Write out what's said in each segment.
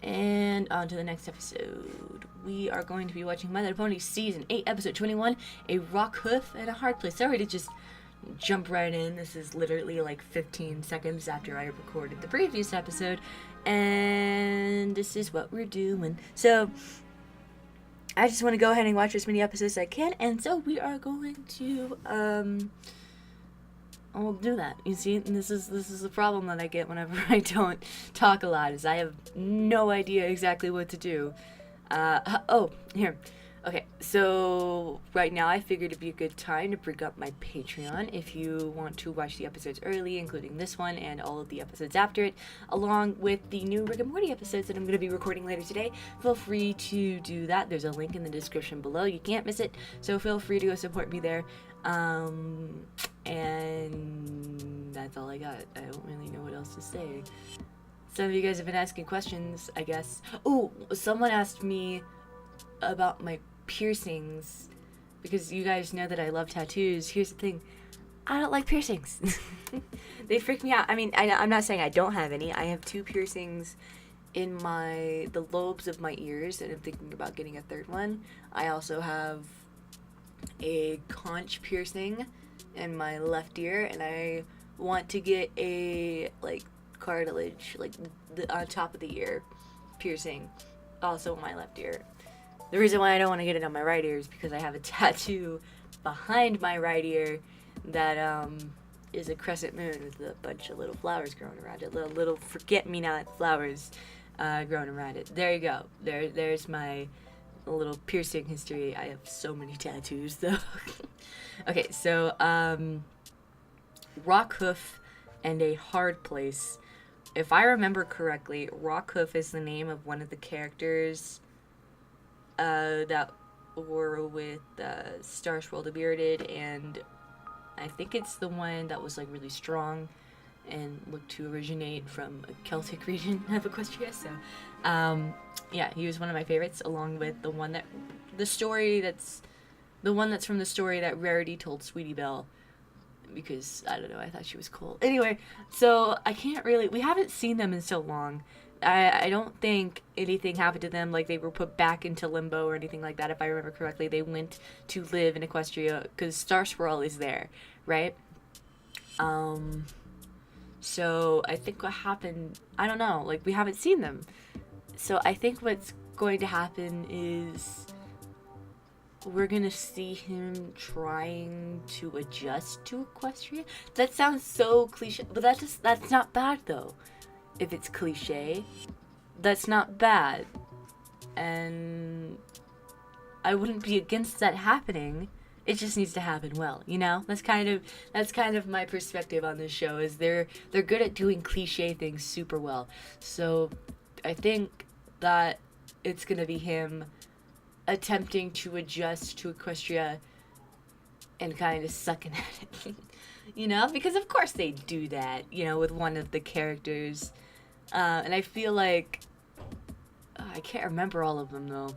And on to the next episode. We are going to be watching My Little Pony Season 8, Episode 21, A Rockhoof and a Hard Place. Sorry to just jump right in. This is literally like 15 seconds after I recorded the previous episode. And this is what we're doing. So, I just want to go ahead and watch as many episodes as I can. And so we are going to, I'll do that. You see, and this is the problem that I get whenever I don't talk a lot, is I have no idea exactly what to do. Oh, here. Okay, so right now I figured it'd be a good time to bring up my Patreon. If you want to watch the episodes early, including this one and all of the episodes after it, along with the new Rick and Morty episodes that I'm going to be recording later today, feel free to do that. There's a link in the description below. You can't miss it, so feel free to go support me there. And that's all I got. I don't really know what else to say. Some of you guys have been asking questions, I guess. Oh, someone asked me about my piercings, because you guys know that I love tattoos. Here's the thing, I don't like piercings. They freak me out. I mean, I'm not saying I don't have any. I have 2 piercings in the lobes of my ears, and I'm thinking about getting a 3rd one. I also have a conch piercing in my left ear, and I want to get a cartilage, on top of the ear piercing, also in my left ear. The reason why I don't want to get it on my right ear is because I have a tattoo behind my right ear that is a crescent moon with a bunch of little flowers growing around it, little forget-me-not flowers growing around it. There you go. There's my little piercing history. I have so many tattoos though. Okay, so Rockhoof and a Hard Place. If I remember correctly, Rockhoof is the name of one of the characters that were with Star Swirl the Bearded, and I think it's the one that was really strong and looked to originate from a Celtic region of Equestria. So yeah, he was one of my favorites, along with the one that's from the story that Rarity told Sweetie Belle, because I don't know, I thought she was cool. Anyway, so we haven't seen them in so long. I don't think anything happened to them, like they were put back into limbo or anything like that. If I remember correctly, they went to live in Equestria because Star Swirl is there, right? So I think what happened, I don't know, we haven't seen them. So I think what's going to happen is we're gonna see him trying to adjust to Equestria. That sounds so cliche, but that's not bad though. If it's cliche, that's not bad, and I wouldn't be against that happening. It just needs to happen well, you know? That's kind of my perspective on this show, is they're good at doing cliche things super well. So I think that it's gonna be him attempting to adjust to Equestria and kind of sucking at it. You know, because of course they do that, you know, with one of the characters. And I feel like I can't remember all of them though.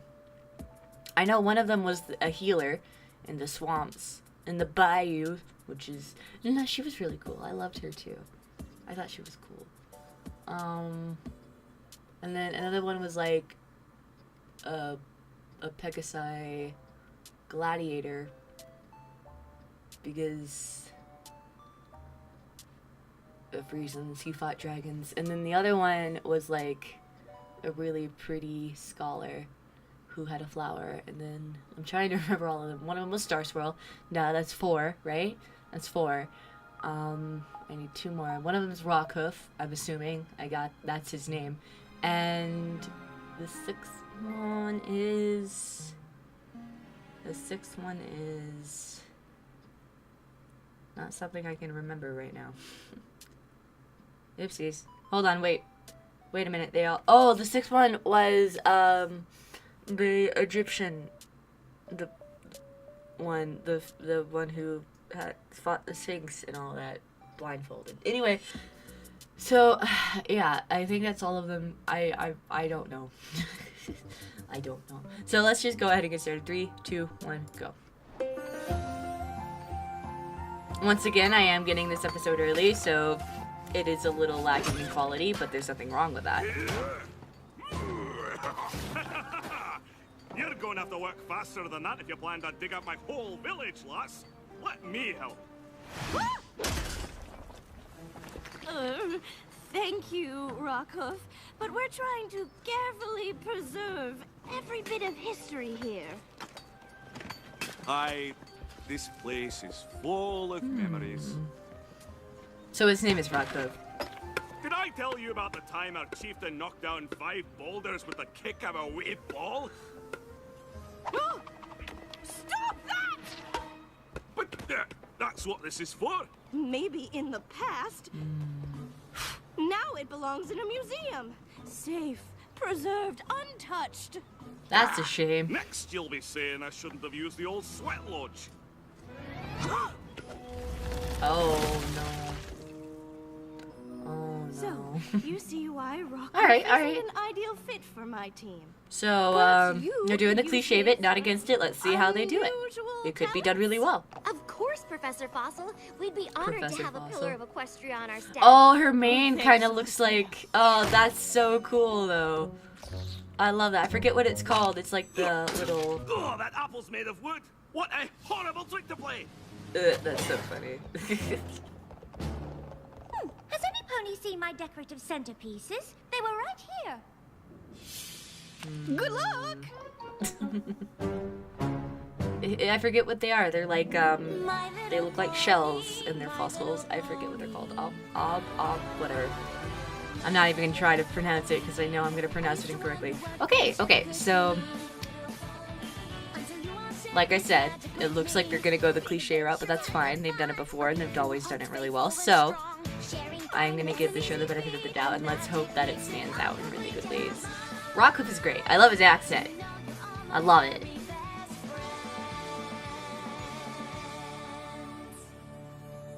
I know one of them was a healer in the swamps, in the bayou, which is, no, she was really cool. I loved her too. I thought she was cool. And then another one was a Pegasi gladiator, because of reasons he fought dragons. And then the other one was a really pretty scholar who had a flower. And then I'm trying to remember all of them. One of them was Star Swirl. No, that's 4, right? That's 4. I need 2 more. One of them is Rockhoof, I'm assuming. That's his name. And the 6th one is not something I can remember right now. Oopsies. Hold on, wait a minute. The 6th one was the Egyptian, the one who had fought the Sphinx and all that, blindfolded. Anyway, so yeah, I think that's all of them. I don't know. I don't know. So let's just go ahead and get started. 3, 2, 1, go. Once again, I am getting this episode early, so it is a little lacking in quality, but there's nothing wrong with that. don't have to work faster than that if you plan to dig up my whole village, lass. Let me help. Thank you, Rockhoof, but we're trying to carefully preserve every bit of history here. This place is full of memories. So his name is Rockhoof. Did I tell you about the time our chieftain knocked down 5 boulders with the kick of a wave ball? Stop that! But that's what this is for. Maybe in the past. Now it belongs in a museum. Safe, preserved, untouched. That's a shame. Next you'll be saying I shouldn't have used the old sweat lodge. Oh no. Oh no. So, you see why Rockhoof Alright, isn't alright. an ideal fit for my team. So, But you they're doing the use cliche bit, not against it. Let's see how they do it. unusual It could be done really well. Of course, Professor Fossil. We'd be honored Professor to have Fossil. a pillar of Equestria on our staff. Oh, her mane kind of looks like... Oh, that's so cool, though. I love that. I forget what it's called. It's like the little... Oh, that apple's made of wood. What a horrible trick to play. That's so funny. Has any pony seen my decorative centerpieces? They were right here. Good luck! I forget what they are. They're like, they look like shells and they're fossils. I forget what they're called. Whatever. I'm not even gonna try to pronounce it because I know I'm gonna pronounce it incorrectly. Okay, so... Like I said, it looks like they're gonna go the cliche route, but that's fine. They've done it before and they've always done it really well. So, I'm gonna give the show the benefit of the doubt and let's hope that it stands out in really good ways. Rockhoof is great. I love his accent. I love it.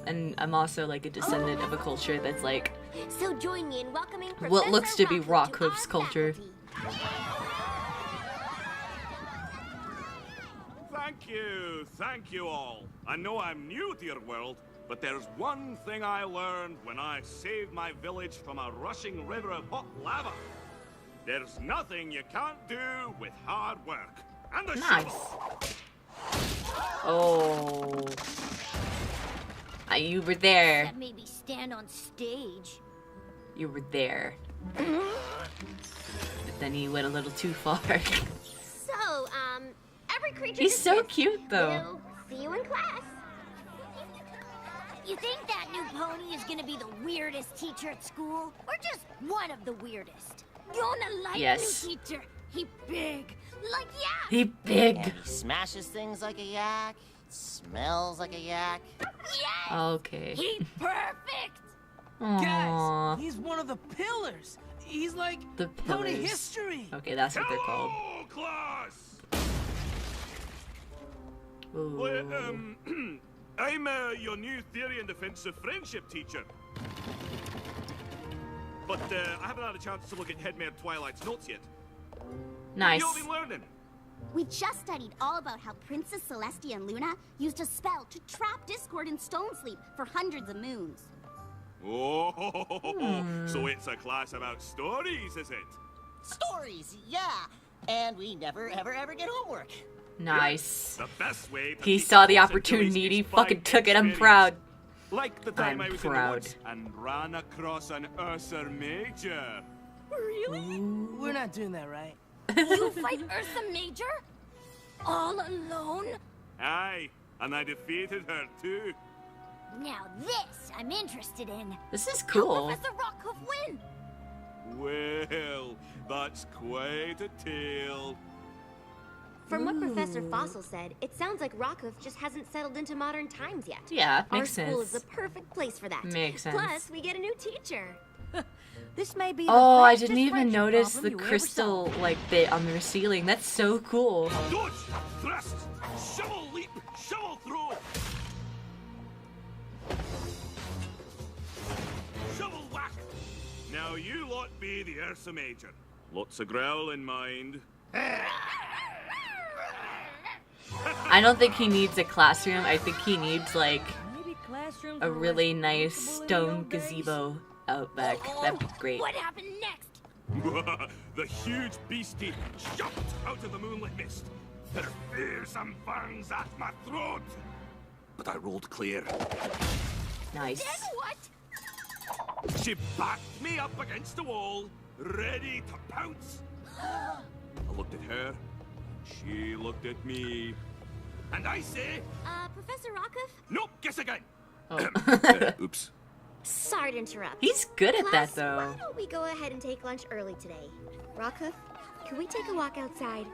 And I'm also like a descendant of a culture that's like So join me in welcoming what looks to be Professor Rockhoof's to our culture. faculty. Thank you all. I know I'm new to your world, but there's one thing I learned when I saved my village from a rushing river of hot lava. There's nothing you can't do with hard work. And a Nice. shovel. Oh. You were there. That made me stand on stage. You were there. But then you went a little too far. So, every creature. He's so dismissed. cute though. We'll see you in class. You think that new pony is gonna be the weirdest teacher at school? Or just one of the weirdest? You're gonna like Yes. new teacher. He big. Like yak. He big. And he smashes things like a yak. Smells like a yak. Yes. Okay. He's perfect. Aww. Guys, he's one of the pillars. He's like The pony pillars. history. Okay, that's what they're called. Hello, class. Ooh. Well, I'm your new theory and defensive friendship teacher. But I haven't had a chance to look at Headmare Twilight's notes yet. Nice. What have you all been learning? We just studied all about how Princess Celestia and Luna used a spell to trap Discord in Stone Sleep for hundreds of moons. Oh, so it's a class about stories, is it? Stories, yeah. And we never, ever get homework. Nice. The best way to He teach saw the adults and opportunity. toys He is by fucking took it. I'm experience. proud. Like the time I'm I was proud. in the woods and ran across an Ursa Major. Really? We're not doing that, right? You fight Ursa Major? All alone? Aye, and I defeated her too. Now this I'm interested in. This is How cool. Professor Rockhoof win? Well, that's quite a tale. From what Professor Fossil said, it sounds like Rockhoof just hasn't settled into modern times yet. Yeah, Our makes school is sense. the perfect place for that. Makes sense. Plus, we get a new teacher. This may be the Oh, I greatest didn't even friendship notice problem the you ever crystal saw. like bit on their ceiling. That's so cool. Dodge, thrust, shovel leap, shovel throw. Shovel whack. Now you lot be the Ursa Major. Lots of growl in mind. I don't think he needs a classroom. I think he needs like Maybe classrooms a were really less nice comfortable in the stone old days. gazebo out back. That'd be great. What happened next? The huge beastie jumped out of the moonlit mist, her fearsome fangs at my throat. But I rolled clear. Nice. Then what? She backed me up against the wall, ready to pounce. I looked at her, she looked at me, and I say, Professor Rockhoof? nope, guess again. Oh. Oops. Sorry to interrupt. He's good at that Class, though. why don't we go ahead and take lunch early today? Rockhoof, can we take a walk outside?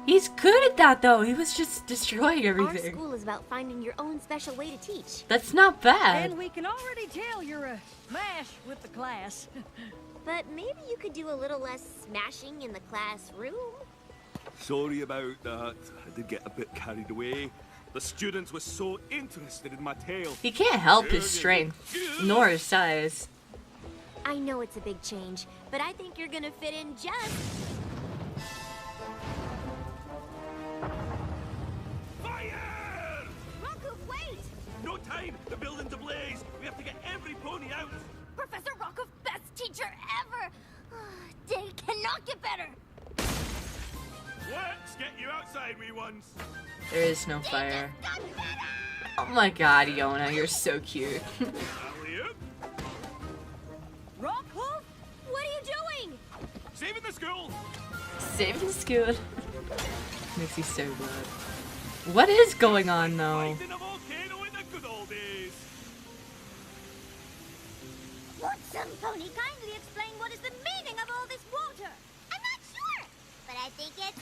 He's good at that though. He was just destroying Our everything. school is about finding your own special way to teach. That's not bad. And we can already tell you're a smash with the class. But maybe you could do a little less smashing in the classroom? Sorry about that. I did get a bit carried away. The students were so interested in my tale. He can't help his strength, nor his size. I know it's a big change, but I think you're gonna fit in just... Fire! Rockhoof, wait! No time! The building's ablaze! We have to get every pony out! Professor Rockhoof, best teacher ever! They cannot get better! Let's get you outside, wee ones! There is no fire. Oh my god, Iona, you're so cute. Alley-oop! Rockhoof? What are you doing? Saving the school! Saving the school. Makes me so glad. What is going on though? Fighting a volcano in the good old days! Would some pony kindly explain what is the meaning of all this water? I'm not sure, but I think it's...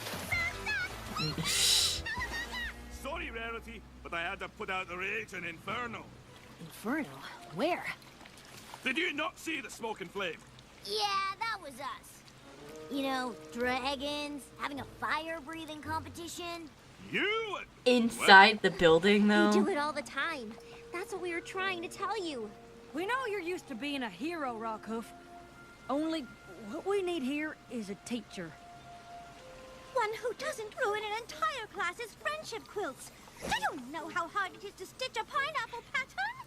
Sorry, Rarity, but I had to put out the rage in Inferno. Inferno? Where? Did you not see the smoke and flame? Yeah, that was us. You know, dragons, having a fire-breathing competition. You? Inside the building We though? do it all the time. That's what we were trying to tell you. We know you're used to being a hero, Rockhoof. Only what we need here is a teacher. One who doesn't ruin an entire class's friendship quilts. Do you know how hard it is to stitch a pineapple pattern?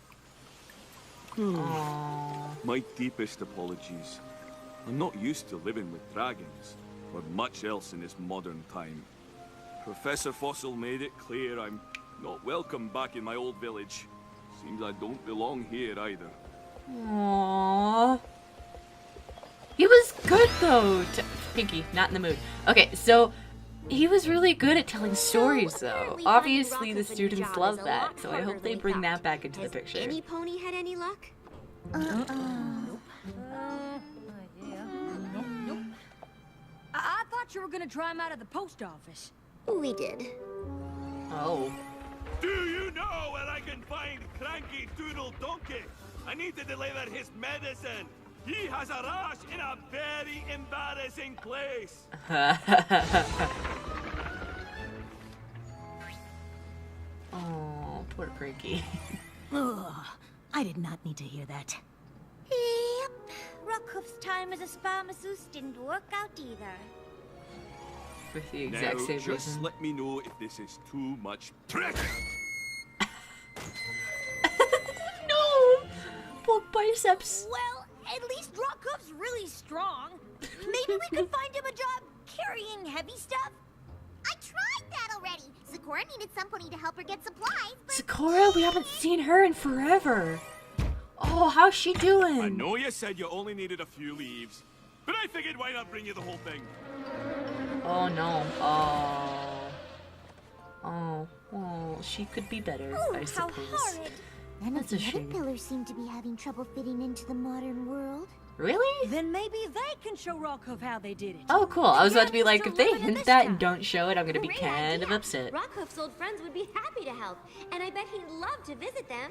Aww. My deepest apologies. I'm not used to living with dragons, or much else in this modern time. Professor Fossil made it clear I'm not welcome back in my old village. Seems I don't belong here either. Aww. He was good though. Pinky, not in the mood. Okay, so he was really good at telling stories though. apparently Obviously finding the Rockhoof a students job is love a that, lot so I harder hope they than bring thought. that back into the Has picture. any pony had any luck? I thought you were gonna try him out at the post office. We did. Oh. Do you know where I can find Cranky Doodle Donkey? I need to deliver his medicine. He has a rash in a very embarrassing place. Oh, poor Cranky. Ugh, I did not need to hear that. Yep. Rockhoof's time as a spa masseuse didn't work out either. For the exact Now, same just reason. let me know if this is too much pressure. No! Poor biceps. Well, at least Rockhoof's really strong. Maybe we could find him a job carrying heavy stuff? I tried that already. Sakura needed somebody to help her get supplies, but Sakura, we haven't seen her in forever. Oh, how's she doing? I know you said you only needed a few leaves, but I figured why not bring you the whole thing? Oh no. Oh. Oh. Oh. She could be better, Ooh, I how suppose. horrid. none That's of a the other shame. pillars seem to be having trouble fitting into the modern world. Really? Then maybe they can show Rockhoof how they did it. Oh, cool. I was about to be like, Still if they living in hint this that guy. and don't show it, I'm gonna be Great kind of idea. upset. Rockhoof's old friends would be happy to help, and I bet he'd love to visit them.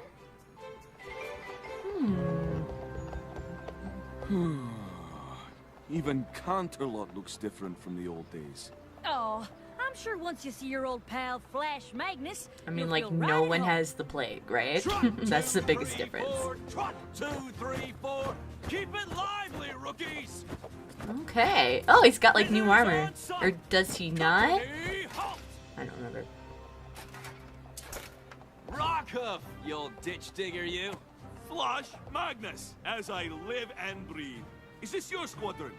Even Canterlot looks different from the old days. Oh, I'm sure once you see your old pal Flash Magnus, I mean, you'll like, feel no right at one home. has the plague, right? That's the biggest difference. Trot, 2, 3, 4. Keep it lively, rookies. Okay. Oh, he's got, like, new armor. Or does he not? Company, halt. I don't remember. Rockhoof, you old ditch digger, you. Flush Magnus, as I live and breathe. is this your squadron?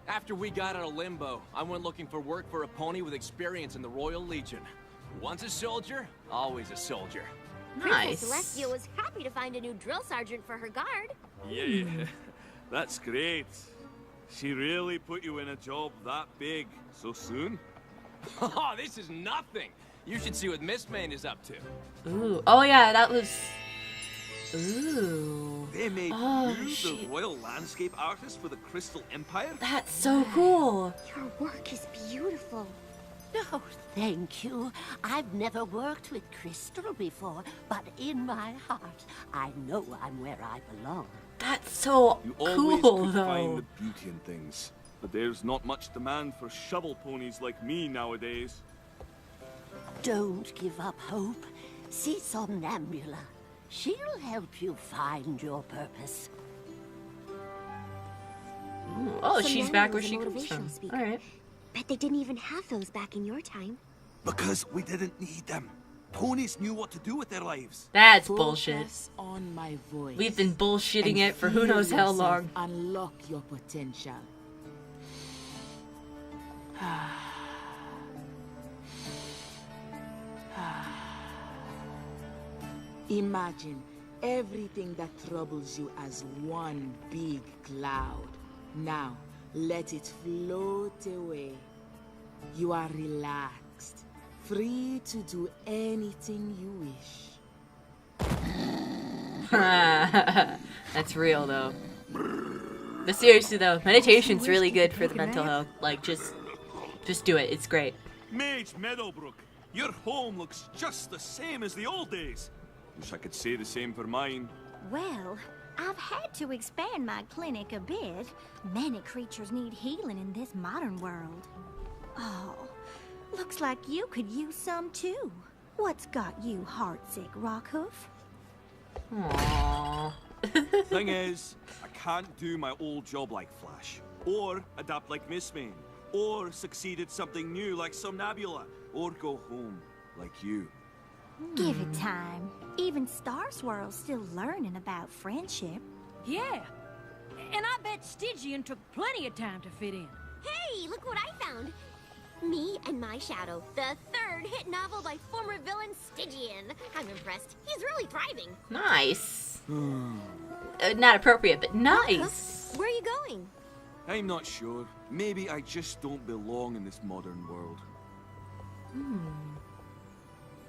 After we got out of limbo, I went looking for work for a pony with experience in the Royal Legion. Once a soldier, always a soldier. Princess Celestia was happy to find a new drill sergeant for her guard. Yeah, that's great. She really put you in a job that big so soon? Oh, this is nothing. You should see what Miss Main is up to. Ooh. Oh yeah, that was. Ooh. They made you the royal landscape artist for the Crystal Empire? That's so cool. Your work is beautiful. No, thank you. I've never worked with crystal before, but in my heart, I know I'm where I belong. That's so You always cool, could though. find the beauty in things. But there's not much demand for shovel ponies like me nowadays. Don't give up hope. See Somnambula. She'll help you find your purpose. Ooh. Oh, she's back where Somnambula's a she comes motivational from. speaker. All right. Bet they didn't even have those back in your time. Because we didn't need them. Ponies knew what to do with their lives. That's bullshit. Focus on my voice. We've been bullshitting it for who feel knows how yourself long. Unlock your potential. Imagine everything that troubles you as one big cloud. Now, let it float away. You are relaxed, free to do anything you wish. That's real though. But seriously though, meditation's really good for the mental health. Like just do it. It's great. Mage Meadowbrook, your home looks just the same as the old days. Wish I could say the same for mine. Well, I've had to expand my clinic a bit. Many creatures need healing in this modern world. Oh, looks like you could use some too. What's got you heartsick, Rockhoof? Aww. Thing is, I can't do my old job like Flash, or adapt like Miss Main, or succeed at something new like Somnambula, or go home like you. Give it time. Even Star Swirl's still learning about friendship. Yeah. And I bet Stygian took plenty of time to fit in. Hey, look what I found. Me and My Shadow, the third hit novel by former villain Stygian. I'm impressed. He's really thriving. Nice. Not appropriate, but nice. Where are you going? I'm not sure. Maybe I just don't belong in this modern world.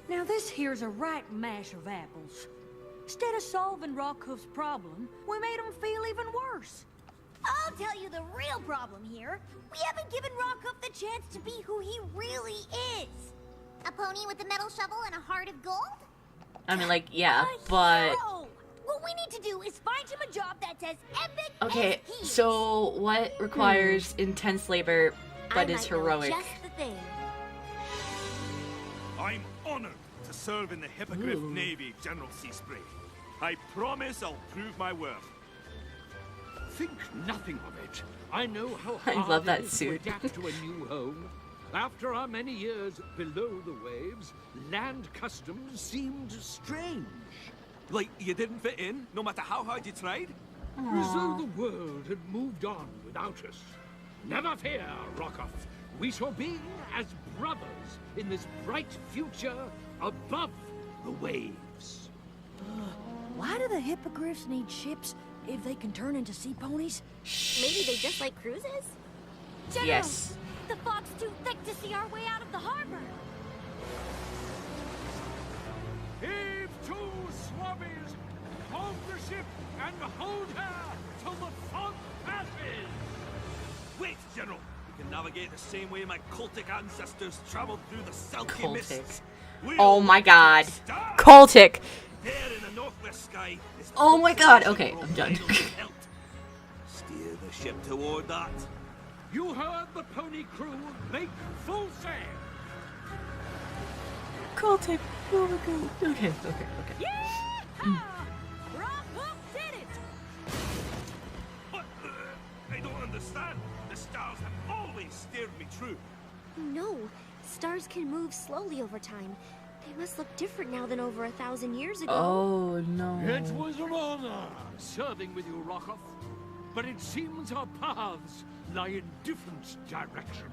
Now this here's a right mash of apples. Instead of solving Rockhoof's problem, we made him feel even worse. I'll tell you the real problem here. We haven't given Rockhoof the chance to be who he really is. A pony with a metal shovel and a heart of gold? I mean, like, yeah, but Hero! What we need to do is find him a job that's as epic okay. as he is. So what requires intense labor but is heroic? Just the thing. I'm honored to serve in the Hippogriff Navy, General Seaspray. I promise I'll prove my worth. Think nothing of it. I know how I hard love that it is suit. to adapt to a new home. After our many years below the waves, land customs seemed strange. Like you didn't fit in, no matter how hard you tried? As though the world had moved on without us. Never fear, Rockhoof. We shall be as brothers in this bright future above the waves. Why do the hippogriffs need ships if they can turn into sea ponies? Maybe they just like cruises? General, Yes. the fog's too thick to see our way out of the harbor. Heave to, swabbies! Hold the ship and hold her till the fog passes! Wait, General! We can navigate the same way my cultic ancestors traveled through the silky Cultic. mists. Oh my god. Star. Cultic. There in the northwest sky is the Oh my god. cultic Okay, I'm done. bridle hilt. Steer the ship toward that. You heard the pony crew make full sail! Cultic. Oh my god. Okay. Yeah! Rockhoof did it! What? I don't understand. The stars have always steered me true. No, stars can move slowly over time. They must look different now than over 1,000 years ago. Oh no. It was an honor serving with you, Rockhoof. but it seems our paths lie in different directions.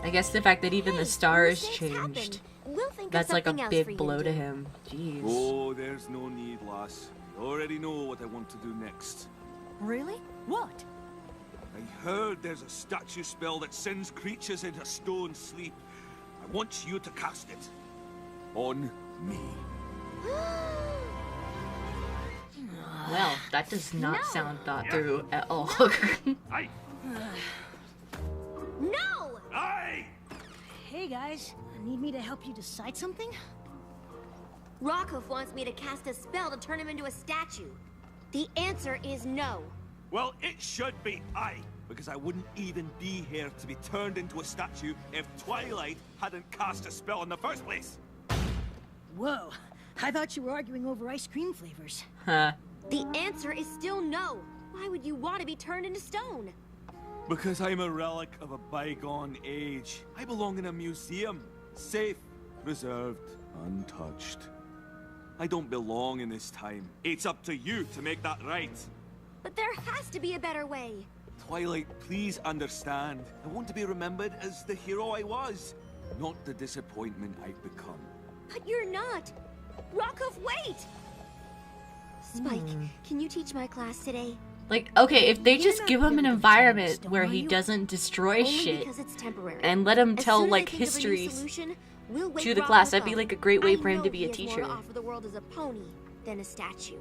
I guess the fact that even the stars mistakes changed. happen. We'll think of That's like a something else for you big blow to do. him. Jeez. Oh, there's no need, lass. I already know what I want to do next. Really? What? I heard there's a statue spell that sends creatures into stone sleep. I want you to cast it. On me. Well, that does not sound thought through at all. Aye. No! Aye! Hey guys, need me to help you decide something? Rockhoof wants me to cast a spell to turn him into a statue. The answer is no. Well, it should be aye. Because I wouldn't even be here to be turned into a statue if Twilight hadn't cast a spell in the first place. Whoa, I thought you were arguing over ice cream flavors. Huh. The answer is still no. Why would you want to be turned into stone? Because I'm a relic of a bygone age. I belong in a museum. Safe, reserved, untouched. I don't belong in this time. It's up to you to make that right. But there has to be a better way. Twilight, please understand. I want to be remembered as the hero I was, not the disappointment I've become. But you're not. Rockhoof, wait! Spike, can you teach my class today? Like, okay, if they just give him an environment where he doesn't destroy Only shit because it's temporary. and let him As tell soon as I like think of a new histories solution, we'll wake to the class, Rockhoof that'd be up. like a great way I for him to know be he a has more teacher. to offer the world as a pony than a statue.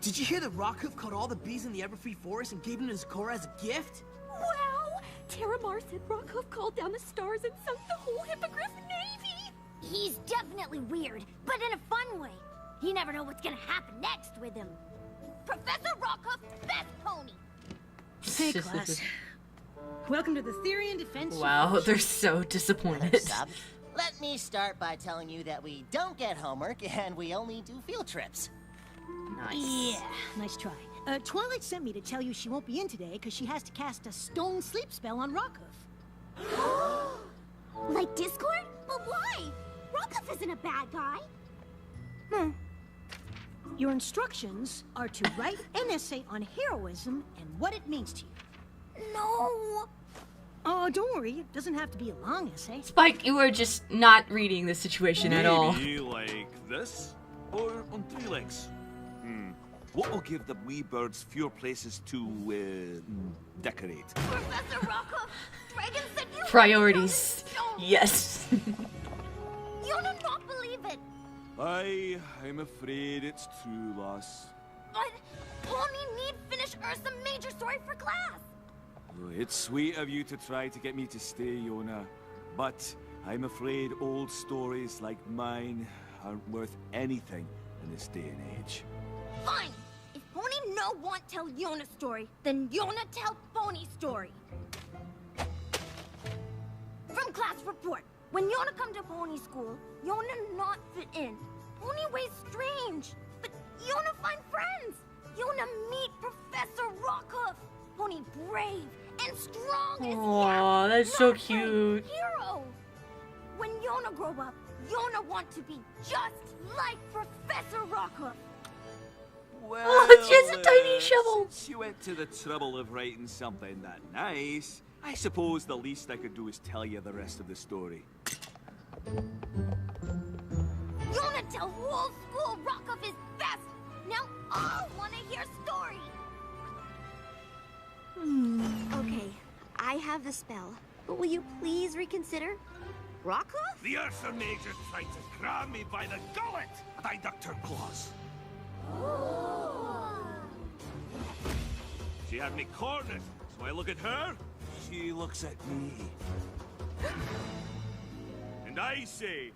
Did you hear that Rockhoof caught all the bees in the Everfree Forest and gave them to Zecora as a gift? Wow! Terramar said Rockhoof called down the stars and sunk the whole Hippogriff Navy! He's definitely weird, but in a fun way. You never know what's gonna happen next with him. Professor Rockhoof, best pony! Hey class. Welcome to the Theory and Defense. Wow, they're so disappointed. Let me start by telling you that we don't get homework and we only do field trips. Nice. Yeah, nice try. Twilight sent me to tell you she won't be in today because she has to cast a stone sleep spell on Rockhoof. Like Discord? But why? Rockhoof isn't a bad guy. Your instructions are to write an essay on heroism and what it means to you. No. Oh, don't worry. It doesn't have to be a long essay. Spike, you are just not reading the situation at all. Maybe like this? Or on three legs? What will give the wee birds fewer places to, decorate? Professor Rockhoof, Dragon said you Priorities. Yes. You'll not believe it. I'm afraid it's true, lass. But Pony need finish Ursa major story for class. Oh, it's sweet of you to try to get me to stay, Yona. But I'm afraid old stories like mine aren't worth anything in this day and age. Fine. If Pony no want tell Yona story, then Yona tell Pony story. From class report. When Yona come to Pony school, Yona not fit in. Pony ways strange. But Yona find friends. Yona meet Professor Rockhoof. Pony brave and strong as Aw, that's so cute. hero. When Yona grow up, Yona want to be just like Professor Rockhoof. Well, Oh, she has a tiny shovel. Since you went to the trouble of writing something that nice, I suppose the least I could do is tell you the rest of the story. Yona tell whole school Rockhoof is best. Now all wanna hear story. Okay, I have the spell, but will you please reconsider? Rockhoof? The Ursa Major tried to grab me by the gullet, and I ducked her claws. She had me cornered, so I look at her, She looks at me. and I say,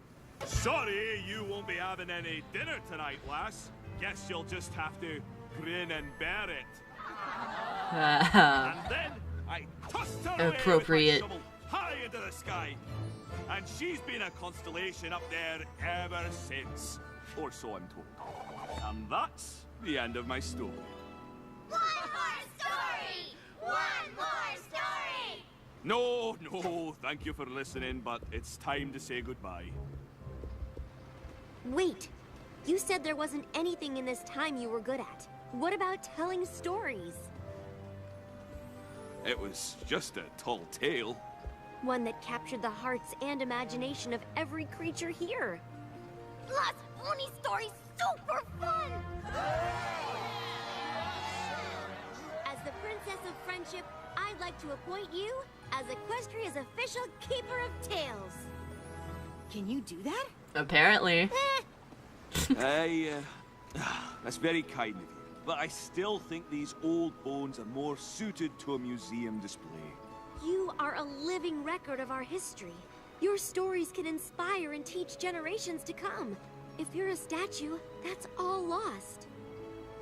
sorry, you won't be having any dinner tonight, lass. Guess you'll just have to grin and bear it. And then I tossed her away with my Appropriate. shovel high into the sky. And she's been a constellation up there ever since. Or so I'm told. And that's the end of my story. One more story! One more story! No, thank you for listening, but it's time to say goodbye. Wait, you said there wasn't anything in this time you were good at. What about telling stories? It was just a tall tale. One that captured the hearts and imagination of every creature here. Plus, Oni story's super fun! As the Princess of Friendship, I'd like to appoint you as Equestria's official Keeper of Tales. Can you do that? Apparently. That's very kind of you. But I still think these old bones are more suited to a museum display. You are a living record of our history. Your stories can inspire and teach generations to come. If you're a statue, that's all lost.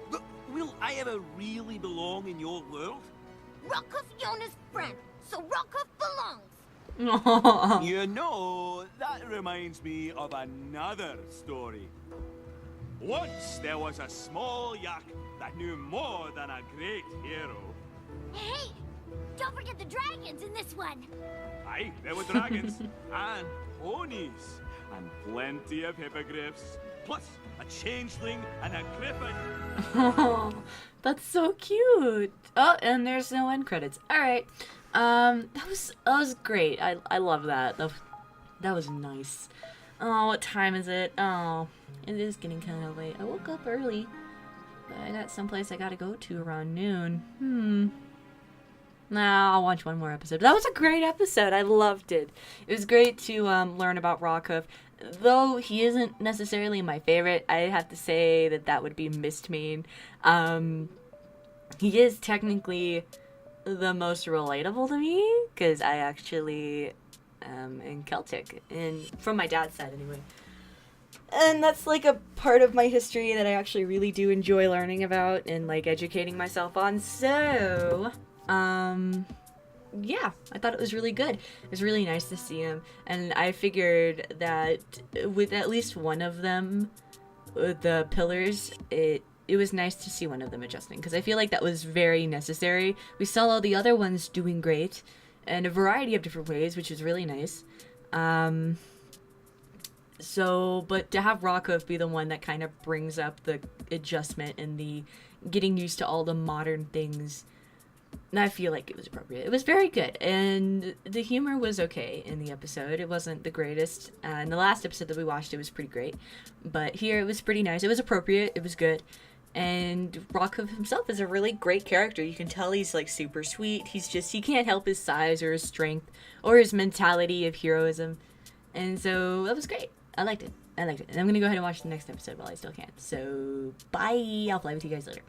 But will I ever really belong in your world? Rockhoof's Yona's friend, so Rockhoof belongs. You know, that reminds me of another story. Once there was a small yak that knew more than a great hero. Hey, don't forget the dragons in this one. Aye, there were dragons, and ponies, and plenty of hippogriffs, plus a changeling and a griffin. Oh, that's so cute. Oh, and there's no end credits. All right, that was great. I love that. That was nice. Oh, what time is it? Oh, it is getting kind of late. I woke up early, but I got someplace I gotta go to around noon. Nah, I'll watch one more episode. That was a great episode. I loved it. It was great to learn about Rockhoof. Though he isn't necessarily my favorite, I have to say that would be Mistmane. He is technically the most relatable to me, because I actually am in Celtic, and from my dad's side anyway. And that's like a part of my history that I actually really do enjoy learning about and like educating myself on. So, yeah, I thought it was really good. It was really nice to see him, and I figured that with at least one of them, the pillars, it was nice to see one of them adjusting, because I feel like that was very necessary. We saw all the other ones doing great in a variety of different ways, which was really nice. But to have Rockhoof be the one that kind of brings up the adjustment and the getting used to all the modern things, I feel like it was appropriate. It was very good, and the humor was okay in the episode. It wasn't the greatest. In the last episode that we watched, it was pretty great, but here it was pretty nice. It was appropriate. It was good. And Rockhoof himself is a really great character. You can tell he's like super sweet. He can't help his size or his strength or his mentality of heroism. And so that was great. I liked it. And I'm going to go ahead and watch the next episode while I still can. So bye. I'll play with you guys later.